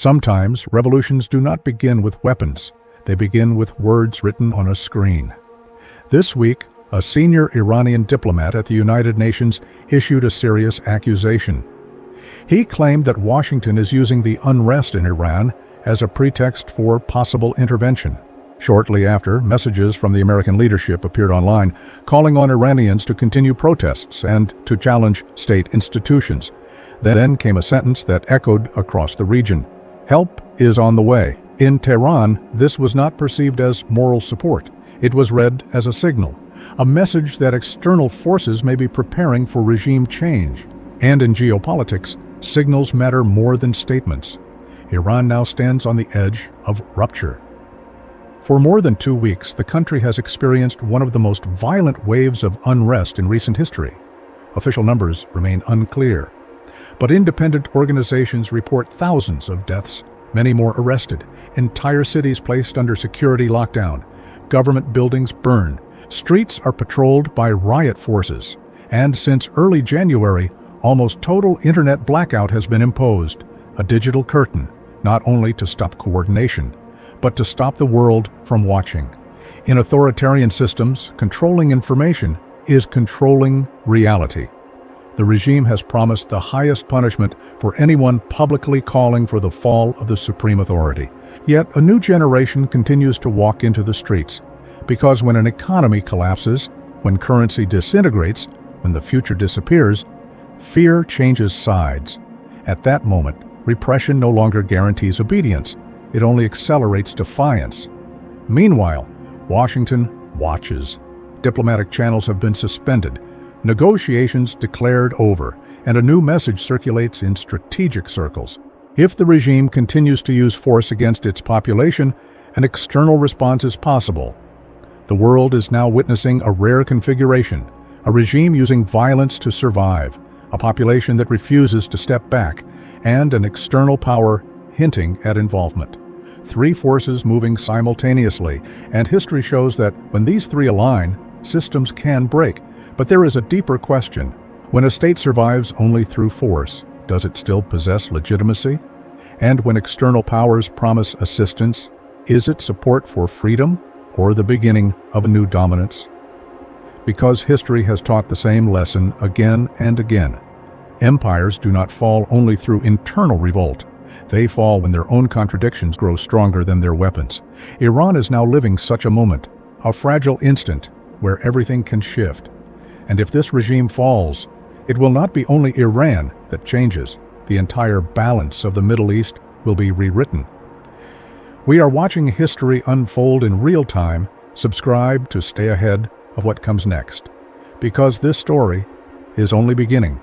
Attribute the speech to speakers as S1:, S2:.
S1: Sometimes revolutions do not begin with weapons. They begin with words written on a screen. This week, a senior Iranian diplomat at the United Nations issued a serious accusation. He claimed that Washington is using the unrest in Iran as a pretext for possible intervention. Shortly after, messages from the American leadership appeared online, calling on Iranians to continue protests and to challenge state institutions. Then came a sentence that echoed across the region. Help is on the way. In Tehran, this was not perceived as moral support. It was read as a signal, a message that external forces may be preparing for regime change. And in geopolitics, signals matter more than statements. Iran now stands on the edge of rupture. For more than 2 weeks, the country has experienced one of the most violent waves of unrest in recent history. Official numbers remain unclear, but independent organizations report thousands of deaths, many more arrested, entire cities placed under security lockdown, government buildings burned, streets are patrolled by riot forces, and since early January, almost total internet blackout has been imposed, a digital curtain, not only to stop coordination, but to stop the world from watching. In authoritarian systems, controlling information is controlling reality. The regime has promised the highest punishment for anyone publicly calling for the fall of the supreme authority. Yet a new generation continues to walk into the streets, because when an economy collapses, when currency disintegrates, when the future disappears, fear changes sides. At that moment, repression no longer guarantees obedience. It only accelerates defiance. Meanwhile, Washington watches. Diplomatic channels have been suspended, negotiations declared over, and a new message circulates in strategic circles. If the regime continues to use force against its population, an external response is possible. The world is now witnessing a rare configuration, a regime using violence to survive, a population that refuses to step back, and an external power hinting at involvement. 3 forces moving simultaneously, and history shows that when these 3 align, systems can break. But there is a deeper question. When a state survives only through force, does it still possess legitimacy? And when external powers promise assistance, is it support for freedom or the beginning of a new dominance? Because history has taught the same lesson again and again. Empires do not fall only through internal revolt. They fall when their own contradictions grow stronger than their weapons. Iran is now living such a moment, a fragile instant where everything can shift. And if this regime falls, it will not be only Iran that changes. The entire balance of the Middle East will be rewritten. We are watching history unfold in real time. Subscribe to stay ahead of what comes next, because this story is only beginning.